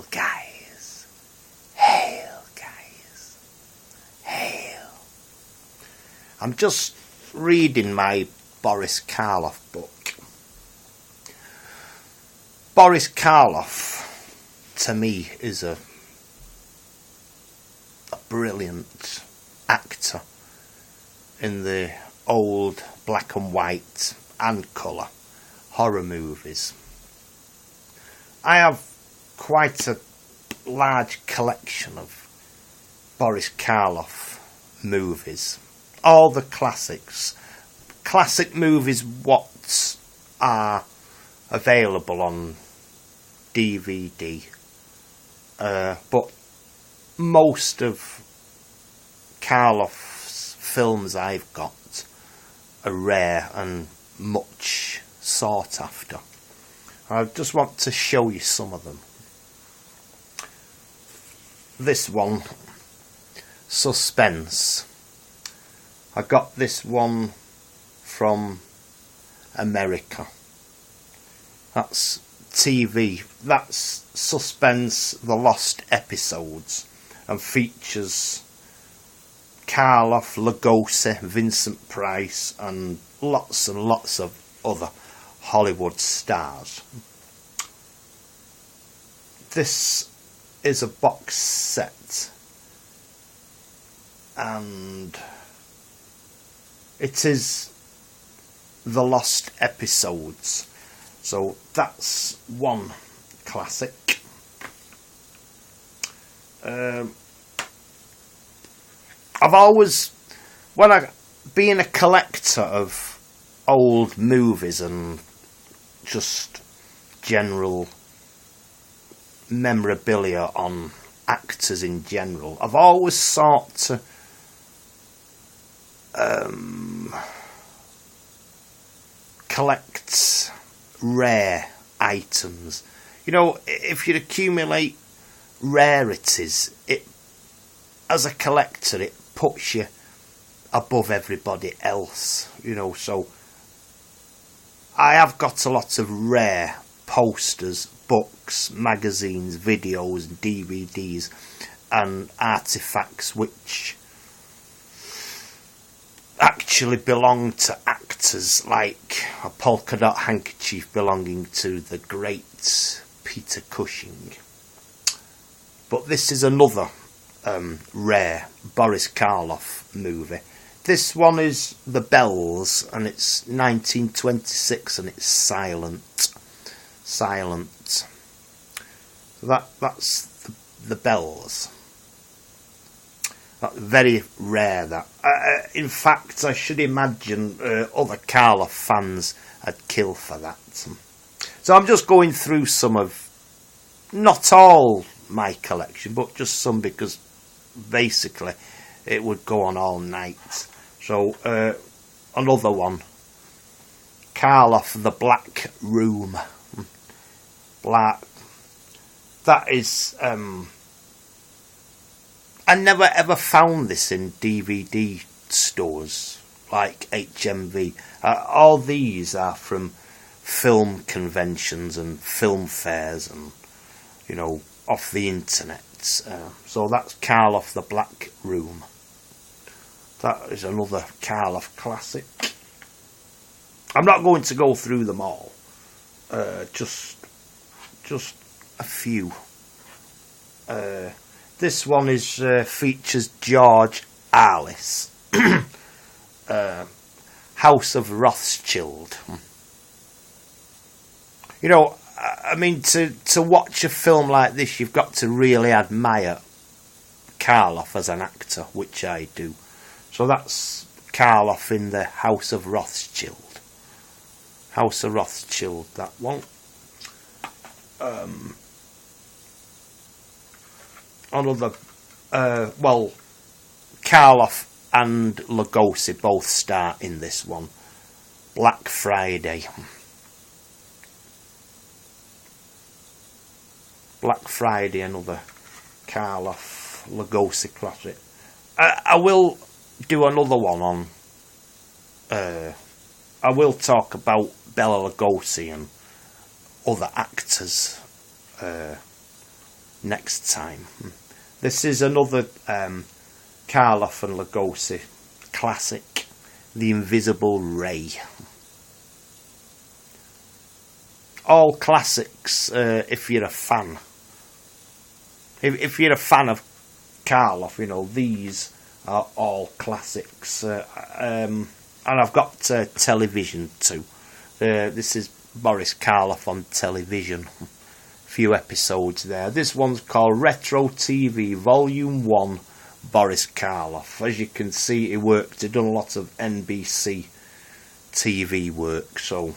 Hail, guys. Hail, guys. Hail. I'm just reading my Boris Karloff book. Boris Karloff, to me, is a brilliant actor in the old black and white and colour horror movies. I have quite a large collection of Boris Karloff movies. All the classics. Classic movies what are available on DVD. But most of Karloff's films I've got are rare and much sought after. I just want to show you some of them. This one, Suspense. I got this one from America. That's TV. That's Suspense, The Lost Episodes, and features Karloff, Lugosi, Vincent Price, and lots of other Hollywood stars. This is a box set, and it is The Lost Episodes. So that's one classic. I've always, being a collector of old movies and just general memorabilia on actors in general, I've always sought to collect rare items. You know, if you accumulate rarities, it, as a collector, it puts you above everybody else, you know. So I have got a lot of rare posters, books, magazines, videos, DVDs and artifacts which actually belong to actors, like a polka dot handkerchief belonging to the great Peter Cushing. But this is another rare Boris Karloff movie. This one is The Bells, and it's 1926, and it's silent. So that's the Bells. That's very rare. That in fact, I should imagine other Karloff fans would kill for that. So I'm just going through some of, not all my collection, but just some, because basically it would go on all night. So another one, Karloff, The Black Room. Black. That is. I never ever found this in DVD stores like HMV. All these are from film conventions and film fairs, and you know, off the internet. So that's Karloff, The Black Room. That is another Karloff classic. I'm not going to go through them all. Just a few. This one is features George Arliss. House of Rothschild. You know, I mean, to watch a film like this, you've got to really admire Karloff as an actor, which I do. So that's Karloff in the House of Rothschild. House of Rothschild, that one. Another, well, Karloff and Lugosi both star in this one. Black Friday. Black Friday, another Karloff, Lugosi classic. I will do another one on, I will talk about Bela Lugosi and other actors next time. This is another Karloff and Lugosi classic, The Invisible Ray. All classics if you're a fan. If you're a fan of Karloff, you know, these are all classics. And I've got television too. This is Boris Karloff on television. Few episodes there. This one's called Retro TV Volume 1, Boris Karloff. As you can see, he done a lot of NBC TV work, so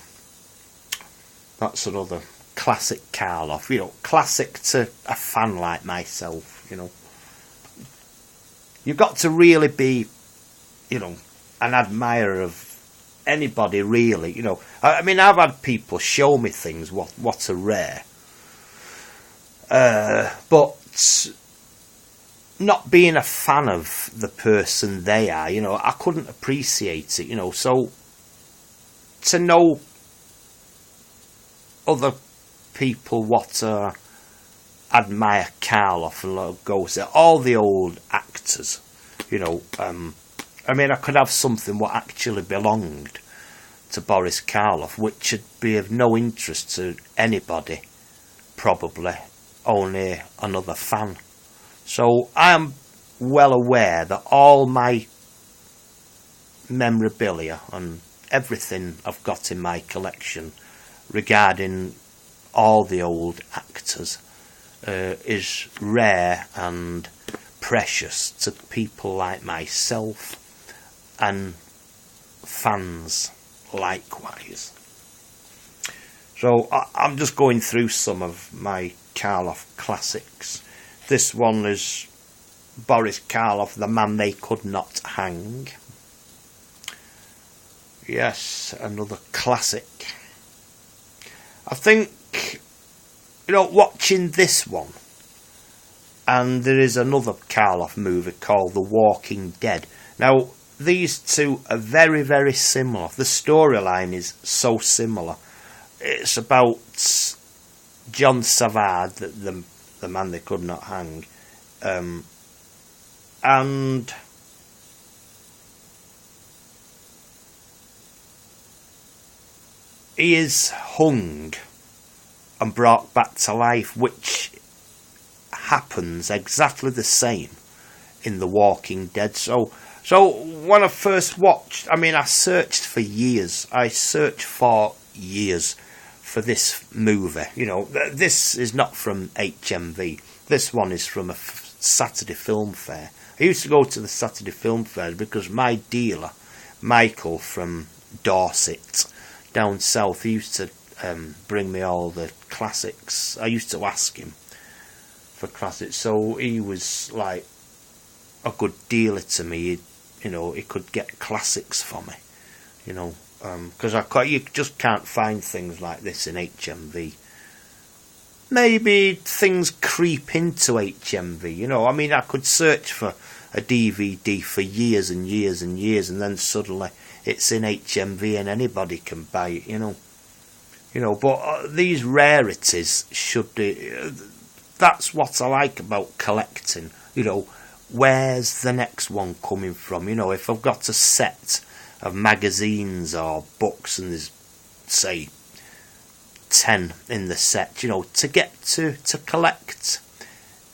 that's another classic Karloff. You know, classic to a fan like myself, you know. You've got to really be, you know, an admirer of anybody, really, you know. I mean, I've had people show me things what are rare. But not being a fan of the person they are, you know, I couldn't appreciate it, you know. So to know other people what admire Karloff and Lugosi, all the old actors, you know. I mean, I could have something what actually belonged to Boris Karloff, which would be of no interest to anybody, probably only another fan. So I am well aware that all my memorabilia and everything I've got in my collection regarding all the old actors is rare and precious to people like myself and fans likewise. So I'm just going through some of my Karloff classics. This one is Boris Karloff, The Man They Could Not Hang. Yes, another classic. I think, you know, watching this one, and there is another Karloff movie called The Walking Dead. Now, these two are very, very similar. The storyline is so similar. It's about John Savard, the man they could not hang, and he is hung and brought back to life, which happens exactly the same in The Walking Dead. So when I first watched, I mean, I searched for years. For this movie. You know, this is not from HMV. This one is from a Saturday film fair. I used to go to the Saturday film fairs because my dealer, Michael from Dorset, down south, he used to bring me all the classics. I used to ask him for classics, so he was like a good dealer to me. You know, he could get classics for me, you know. Because you just can't find things like this in HMV. Maybe things creep into HMV, you know. I mean, I could search for a DVD for years and years and years, and then suddenly it's in HMV and anybody can buy it, you know. You know, but these rarities should be... that's what I like about collecting, you know. Where's the next one coming from? You know, if I've got a set of magazines or books and there's, say, 10 in the set, you know, to get to collect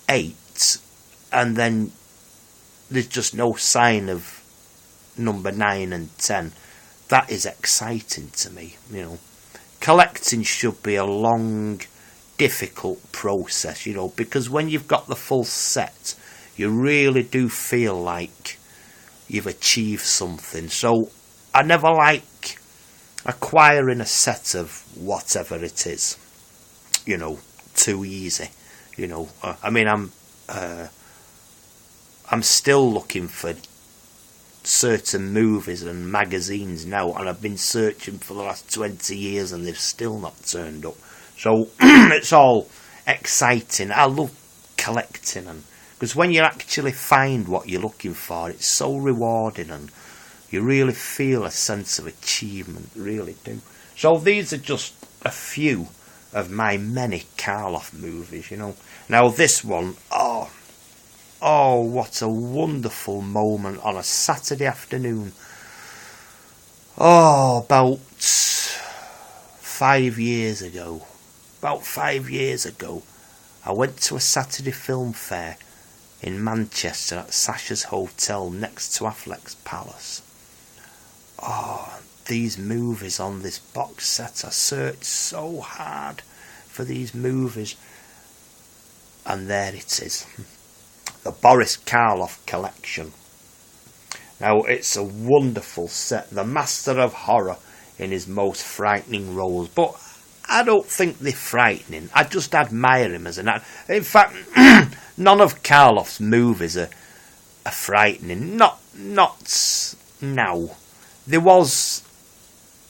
8 and then there's just no sign of number 9 and 10, that is exciting to me, you know. Collecting should be a long, difficult process, you know, because when you've got the full set, you really do feel like you've achieved something. So I never like acquiring a set of whatever it is, you know, too easy, you know. I mean, I'm still looking for certain movies and magazines now, and I've been searching for the last 20 years and they've still not turned up. So it's all exciting. I love collecting, and because when you actually find what you're looking for, it's so rewarding and you really feel a sense of achievement, really do. So these are just a few of my many Karloff movies, you know. Now this one, oh, what a wonderful moment on a Saturday afternoon. Oh, about 5 years ago. About 5 years ago, I went to a Saturday film fair in Manchester at Sasha's Hotel next to Affleck's Palace. Oh, these movies on this box set. I searched so hard for these movies. And there it is. The Boris Karloff collection. Now, it's a wonderful set. The master of horror in his most frightening roles. But I don't think they're frightening. I just admire him as an actor. In fact, none of Karloff's movies are frightening. Not now. There was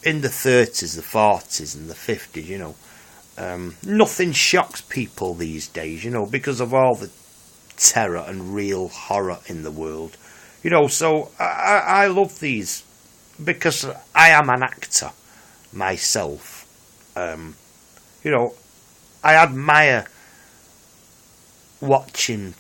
in the 30s, the 40s and the 50s, you know. Nothing shocks people these days, you know, because of all the terror and real horror in the world. You know, so I love these because I am an actor myself. You know, I admire watching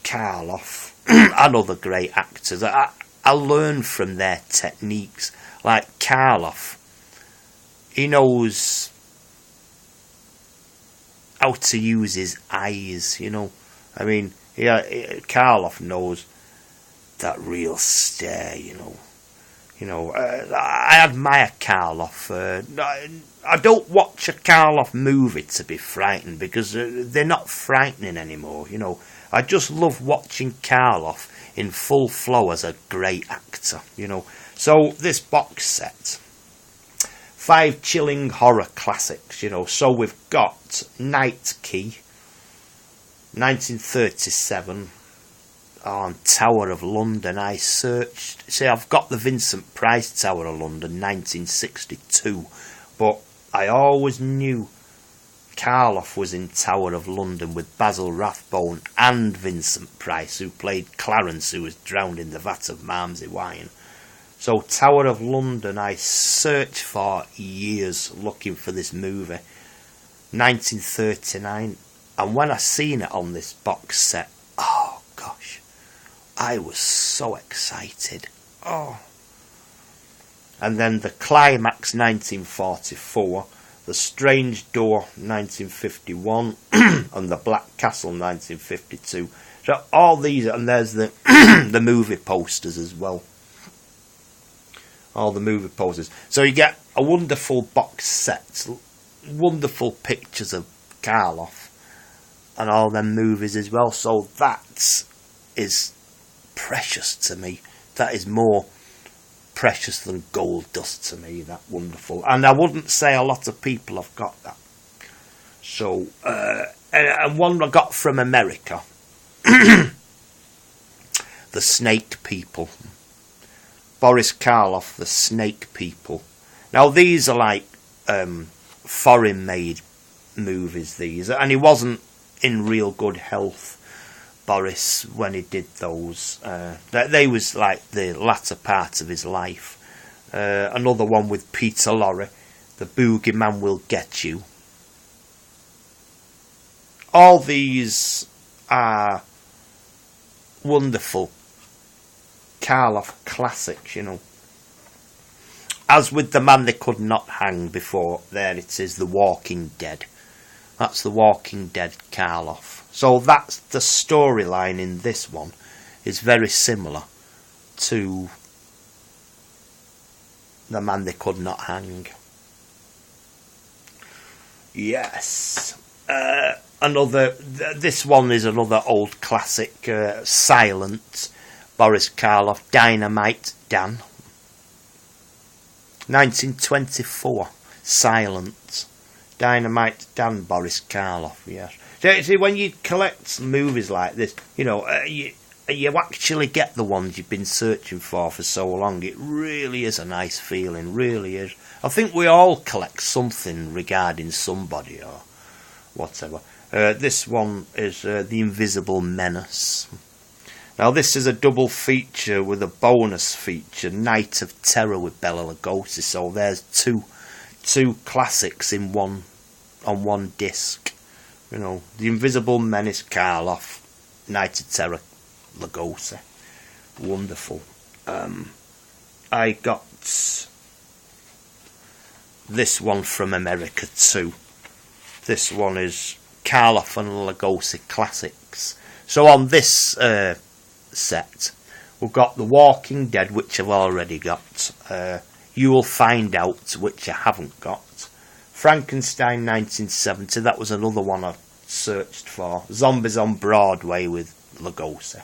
Karloff and other great actors. I learn from their techniques. Like Karloff, he knows how to use his eyes, you know. I mean, Karloff knows that real stare, you know. You know, I admire Karloff. I don't watch a Karloff movie to be frightened because they're not frightening anymore, you know. I just love watching Karloff in full flow as a great actor, you know. So this box set, 5 chilling horror classics, you know. So we've got Night Key, 1937, on Tower of London. I searched. See, I've got the Vincent Price Tower of London, 1962, but I always knew Karloff was in Tower of London with Basil Rathbone and Vincent Price, who played Clarence, who was drowned in the vat of Malmsey wine. So Tower of London, I searched for years looking for this movie. 1939, and when I seen it on this box set, oh gosh, I was so excited. Oh. And then The Climax, 1944, The Strange Door, 1951, and The Black Castle, 1952. So all these, and there's the the movie posters as well. All the movie posters. So you get a wonderful box set, wonderful pictures of Karloff, and all them movies as well. So that is precious to me. That is more precious than gold dust to me, that wonderful. And I wouldn't say a lot of people have got that. So, and one I got from America, The Snake People. Boris Karloff, The Snake People. Now these are like foreign-made movies, these. And he wasn't in real good health, Boris, when he did those. They was like the latter part of his life. Another one with Peter Lorre, The Boogeyman Will Get You. All these are wonderful Karloff classics, you know. As with The Man They Could Not Hang before, there it is, The Walking Dead. That's The Walking Dead Karloff. So that's the storyline in this one, is very similar to The Man They Could Not Hang. Yes. This one is another old classic, Silent, Boris Karloff, Dynamite Dan. 1924, Silent, Dynamite Dan, Boris Karloff, yes. So, see, when you collect movies like this, you know, you actually get the ones you've been searching for so long. It really is a nice feeling, really is. I think we all collect something regarding somebody or whatever. This one is The Invisible Menace. Now this is a double feature with a bonus feature, Night of Terror with Bela Lugosi. So there's two classics in one on one disc. You know, The Invisible Menace, Karloff, Night of Terror, Lugosi. Wonderful. I got this one from America too. This one is Karloff and Lugosi Classics. So on this set, we've got The Walking Dead, which I've already got. You Will Find Out, which I haven't got. Frankenstein 1970, that was another one I searched for. Zombies on Broadway with Lugosi.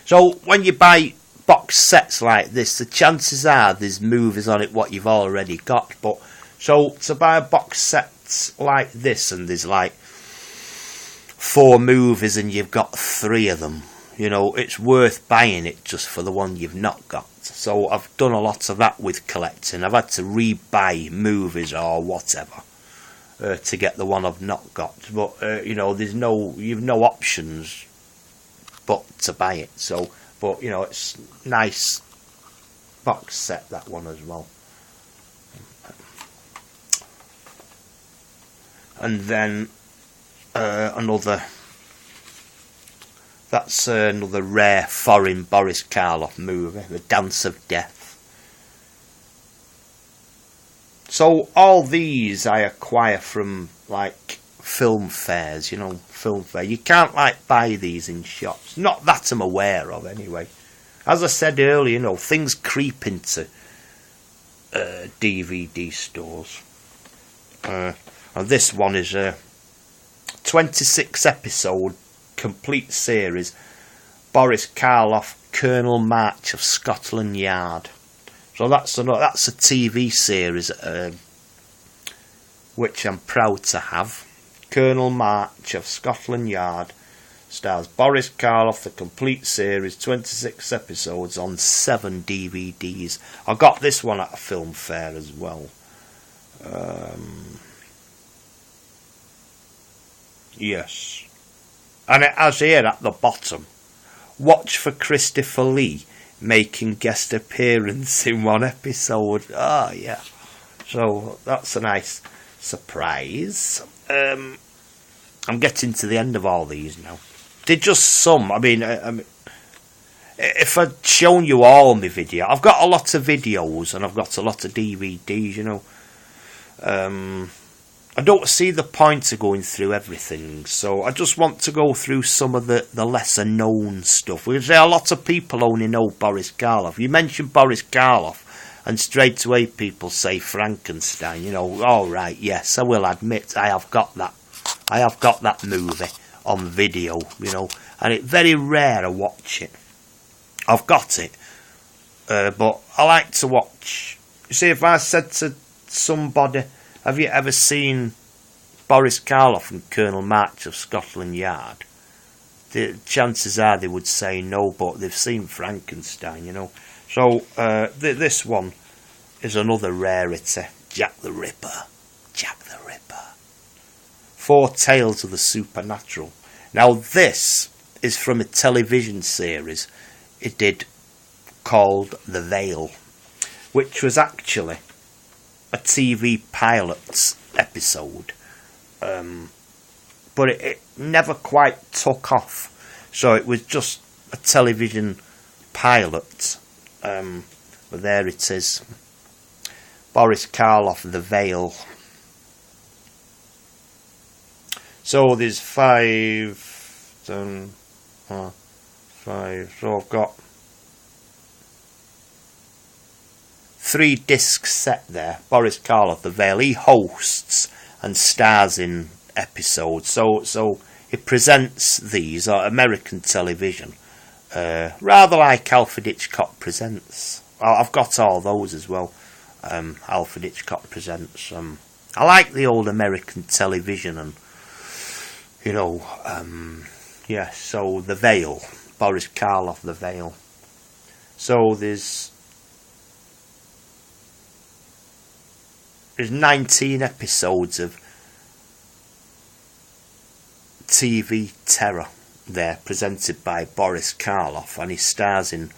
So when you buy box sets like this, the chances are there's movies on it what you've already got. But so to buy a box set like this and there's like 4 movies and you've got 3 of them, you know, it's worth buying it just for the one you've not got. So I've done a lot of that with collecting. I've had to re-buy movies or whatever to get the one I've not got. But you know, you've no options but to buy it. So, but you know, it's nice box set, that one as well. And then another rare foreign Boris Karloff movie, The Dance of Death. So all these I acquire from like film fairs, you know, film fair. You can't like buy these in shops. Not that I'm aware of anyway. As I said earlier, you know, things creep into DVD stores. And this one is a 26 episode complete series, Boris Karloff, Colonel March of Scotland Yard. So that's a TV series which I'm proud to have. Colonel March of Scotland Yard stars Boris Karloff, the complete series, 26 episodes on 7 DVDs. I got this one at a film fair as well. Yes. And it has here at the bottom, watch for Christopher Lee making guest appearance in one episode. Oh, yeah. So that's a nice surprise. I'm getting to the end of all these now. They're just some. I mean, if I'd shown you all my video, I've got a lot of videos and I've got a lot of DVDs, you know. I don't see the point of going through everything, so I just want to go through some of the lesser known stuff. Because there are a lot of people only know Boris Karloff. You mention Boris Karloff, and straight away people say Frankenstein. You know, all right, yes, I will admit I have got that. I have got that movie on video, you know, and it's very rare I watch it. I've got it, but I like to watch. You see, if I said to somebody, have you ever seen Boris Karloff and Colonel March of Scotland Yard? The chances are they would say no, but they've seen Frankenstein, you know. So this one is another rarity. Jack the Ripper. Jack the Ripper. 4 Tales of the Supernatural. Now this is from a television series it did called The Veil, which was actually a TV pilot episode, but it never quite took off, so it was just a television pilot. But there it is, Boris Karloff, The Veil. So there's 5, so I've got 3 disc set there. Boris Karloff, The Veil. He hosts and stars in episodes. So he presents these on American television, rather like Alfred Hitchcock Presents. I've got all those as well. Alfred Hitchcock Presents. I like the old American television, and you know, yeah. So The Veil, Boris Karloff, The Veil. So there's 19 episodes of TV terror there, presented by Boris Karloff, and he stars in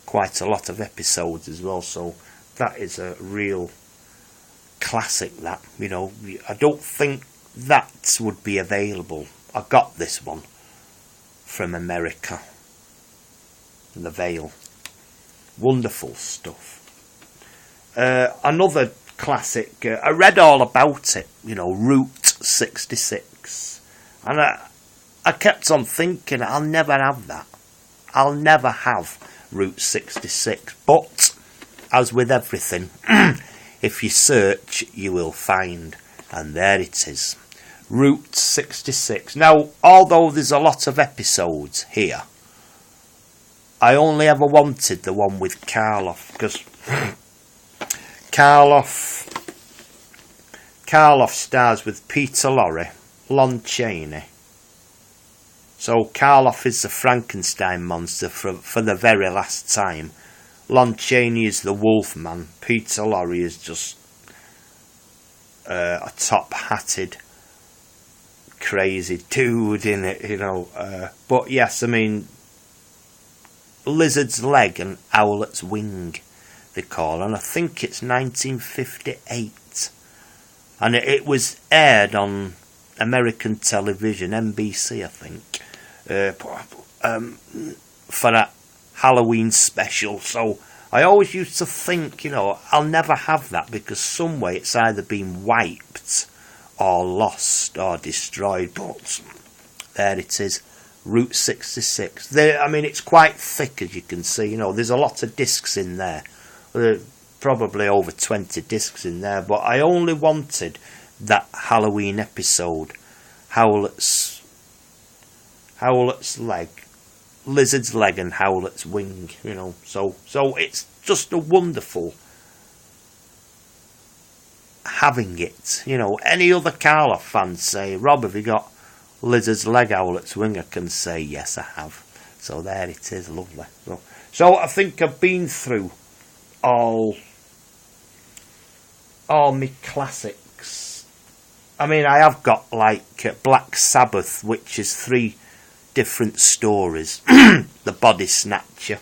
quite a lot of episodes as well, so that is a real classic, that, you know. I don't think that would be available. I got this one from America, The Veil. Wonderful stuff. Another classic, I read all about it, you know, Route 66. And I kept on thinking, I'll never have that. I'll never have Route 66. But, as with everything, if you search, you will find. And there it is. Route 66. Now, although there's a lot of episodes here, I only ever wanted the one with Karloff, because Karloff stars with Peter Lorre, Lon Chaney. So Karloff is the Frankenstein monster for the very last time. Lon Chaney is the Wolfman. Peter Lorre is just a top-hatted, crazy dude in it, you know. But yes, I mean, Lizard's Leg and Owlet's Wing, they call, and I think it's 1958. And it was aired on American television, NBC, I think, for that Halloween special. So I always used to think, you know, I'll never have that, because some way it's either been wiped or lost or destroyed. But there it is, Route 66. I mean, it's quite thick, as you can see. You know, there's a lot of discs in there. Probably over 20 discs in there. But I only wanted that Halloween episode, Howlet's Leg, Lizard's Leg and Howlet's Wing, you know. So it's just a wonderful having it, you know. Any other Karloff fans say, Rob, have you got Lizard's Leg, Howlet's Wing? I can say, yes, I have. So there it is, lovely. So I think I've been through all my classics. I mean, I have got like Black Sabbath, which is 3 different stories. The Body Snatcher,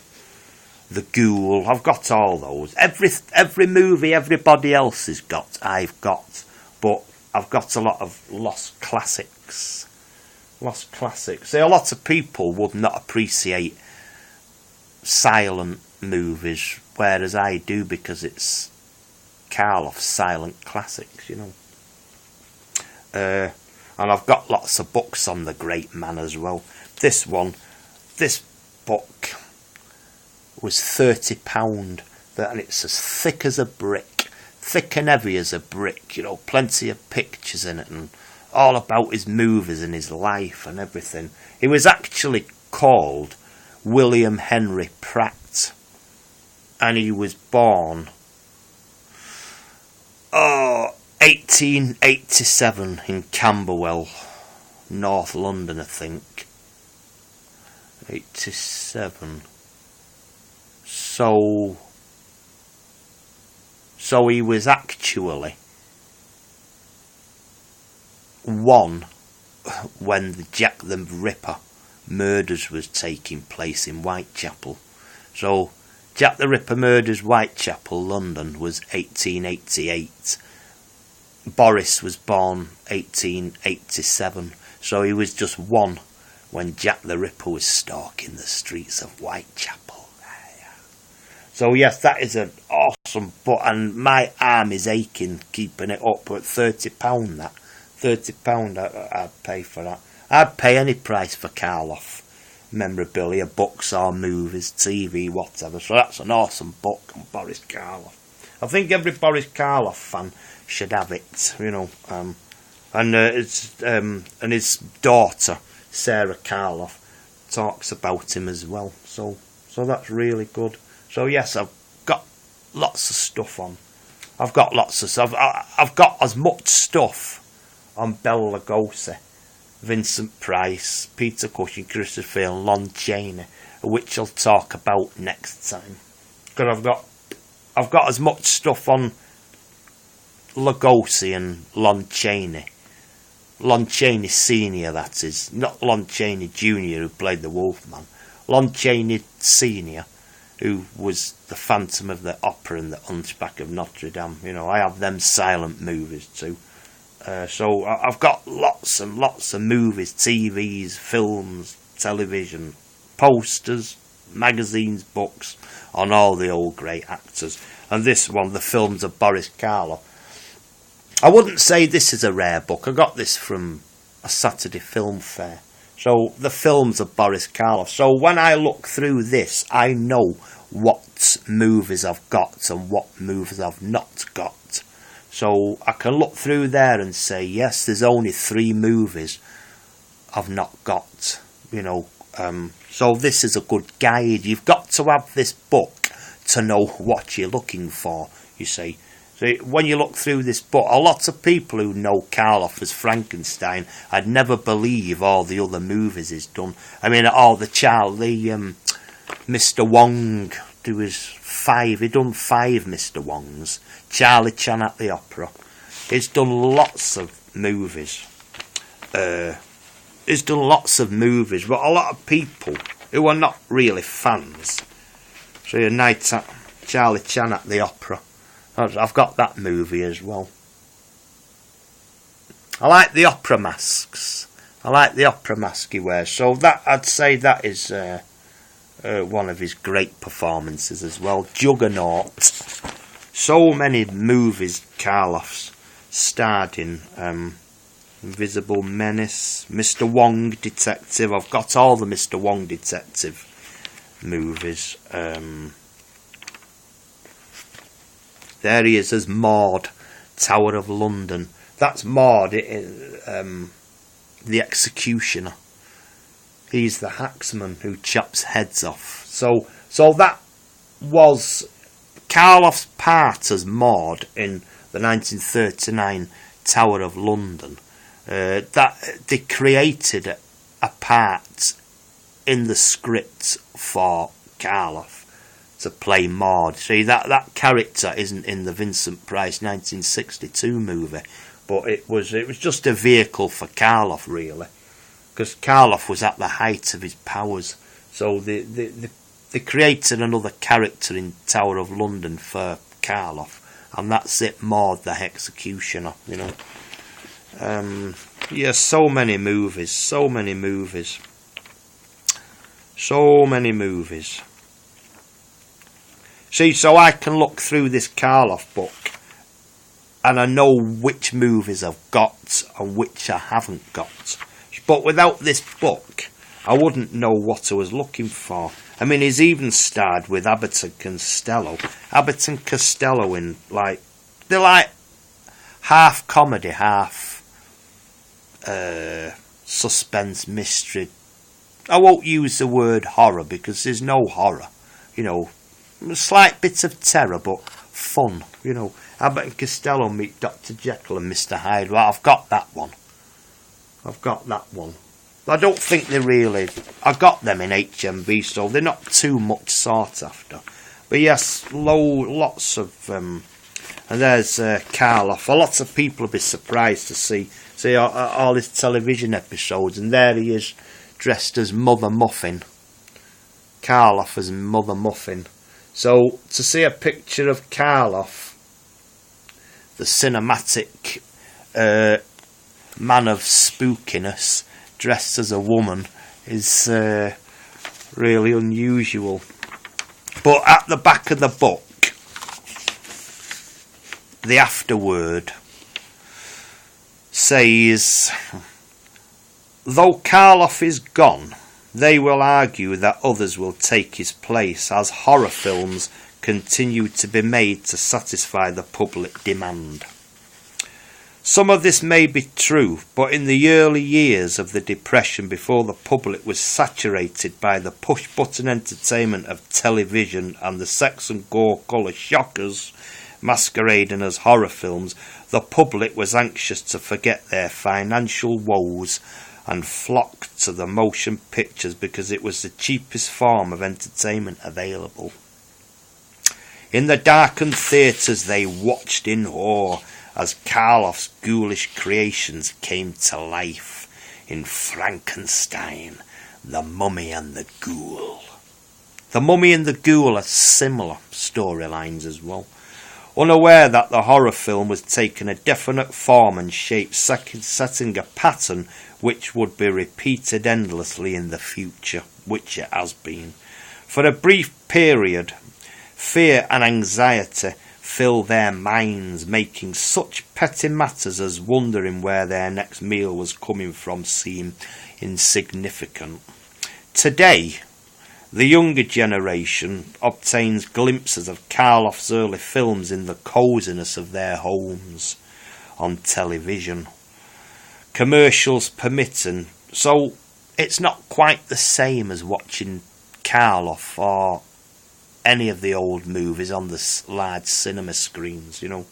The Ghoul. I've got all those. Every movie everybody else has got, I've got. But I've got a lot of lost classics. See, a lot of people would not appreciate silent movies, whereas I do, because it's Karloff's silent classics, you know. And I've got lots of books on the great man as well. This book was £30, and it's as thick as a brick, thick and heavy as a brick, you know, plenty of pictures in it, and all about his movies and his life and everything. He was actually called William Henry Pratt, and he was born 1887 in Camberwell, North London, I think. 87. So he was actually 1 when the Jack the Ripper murders was taking place in Whitechapel. So Jack the Ripper murders, Whitechapel, London, was 1888. Boris was born 1887. So he was just 1 when Jack the Ripper was stalking the streets of Whitechapel. So yes, that is an awesome book, and my arm is aching keeping it up. But £30, that £30, I'd pay for that. I'd pay any price for Karloff memorabilia, books or movies, TV, whatever. So that's an awesome book on Boris Karloff. I think every Boris Karloff fan should have it, you know. And his daughter Sarah Karloff talks about him as well. So that's really good. So yes, I've got lots of stuff on. I've got lots of stuff. I've got as much stuff on Bela Lugosi, Vincent Price, Peter Cushing, Christopher and Lon Chaney, which I'll talk about next time. Because I've got as much stuff on Lugosi and Lon Chaney. Lon Chaney Senior, that is, not Lon Chaney Junior, who played the Wolfman. Lon Chaney Senior, who was the Phantom of the Opera and the Hunchback of Notre Dame. You know, I have them silent movies too. So I've got lots and lots of movies, TVs, films, television, posters, magazines, books on all the old great actors. And this one, the films of Boris Karloff. I wouldn't say this is a rare book. I got this from a Saturday film fair. So the films of Boris Karloff. So when I look through this, I know what movies I've got and what movies I've not got. So I can look through there and say, yes, there's only 3 movies I've not got. You know, so this is a good guide. You've got to have this book to know what you're looking for, you see. So when you look through this book, a lot of people who know Karloff as Frankenstein, I'd never believe all the other movies he's done. I mean, all the Mr. Wong, he done 5 Mr. Wongs. Charlie Chan at the Opera. He's done lots of movies. But a lot of people who are not really fans. So a night at Charlie Chan at the Opera. I've got that movie as well. I like the opera masks. I like the opera mask he wears. So that, I'd say that is one of his great performances as well. Juggernaut. So many movies Karloff's starred in. Invisible Menace, Mr. Wong Detective. I've got all the Mr. Wong Detective movies. There he is as Maud, Tower of London. That's Maud, the executioner. He's the hacksman who chops heads off. So that was Karloff's part as Maud in the 1939 Tower of London. That they created a part in the script for Karloff to play Maud. See, that character isn't in the Vincent Price 1962 movie, but it was just a vehicle for Karloff, really, because Karloff was at the height of his powers. So they created another character in Tower of London for Karloff, and that's it, Maud the Executioner. You know. Yeah, so many movies. See, so I can look through this Karloff book and I know which movies I've got and which I haven't got. But without this book, I wouldn't know what I was looking for. I mean, he's even starred with Abbott and Costello. Abbott and Costello in, they're like half comedy, half suspense, mystery. I won't use the word horror because there's no horror. You know, a slight bit of terror, but fun. You know, Abbott and Costello meet Dr. Jekyll and Mr. Hyde. Well, I've got that one. I don't think they really... I got them in HMV, so they're not too much sought after. But yes, lots of... and there's Karloff. Lots of people will be surprised to see all his television episodes. And there he is, dressed as Mother Muffin. Karloff as Mother Muffin. So, to see a picture of Karloff, the cinematic man of spookiness, dressed as a woman, is really unusual. But at the back of the book, the afterword says, though Karloff is gone, they will argue that others will take his place as horror films continue to be made to satisfy the public demand. Some of this may be true, but in the early years of the Depression, before the public was saturated by the push-button entertainment of television and the sex and gore colour shockers masquerading as horror films, the public was anxious to forget their financial woes and flocked to the motion pictures because it was the cheapest form of entertainment available. In the darkened theatres they watched in awe as Karloff's ghoulish creations came to life in Frankenstein, the Mummy and the Ghoul. The Mummy and the Ghoul are similar storylines as well. Unaware that the horror film was taking a definite form and shape, setting a pattern which would be repeated endlessly in the future, which it has been. For a brief period, fear and anxiety fill their minds, making such petty matters as wondering where their next meal was coming from seem insignificant. Today, the younger generation obtains glimpses of Karloff's early films in the coziness of their homes on television, commercials permitting, so it's not quite the same as watching Karloff or any of the old movies on the large cinema screens, you know.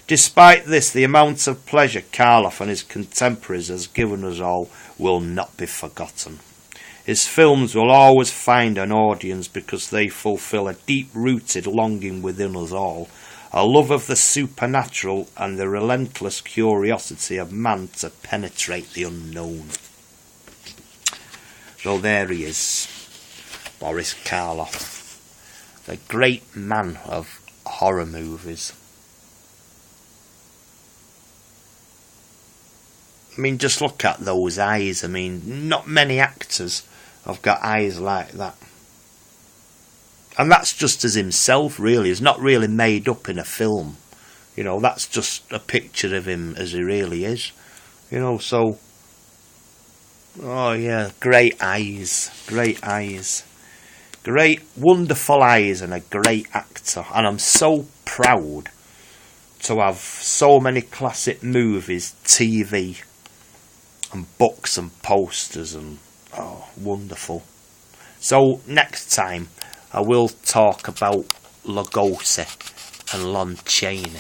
Despite this, the amount of pleasure Karloff and his contemporaries has given us all will not be forgotten. His films will always find an audience because they fulfill a deep-rooted longing within us all, a love of the supernatural and the relentless curiosity of man to penetrate the unknown. So there he is, Boris Karloff, the great man of horror movies. I mean, just look at those eyes. I mean, not many actors have got eyes like that. And that's just as himself, really. He's not really made up in a film. You know, that's just a picture of him as he really is. You know, so... Oh, yeah, great eyes. Great eyes. Great, wonderful eyes and a great actor. And I'm so proud to have so many classic movies, TV, and books and posters and... Oh, wonderful. So, next time, I will talk about Lugosi and Lon Chaney.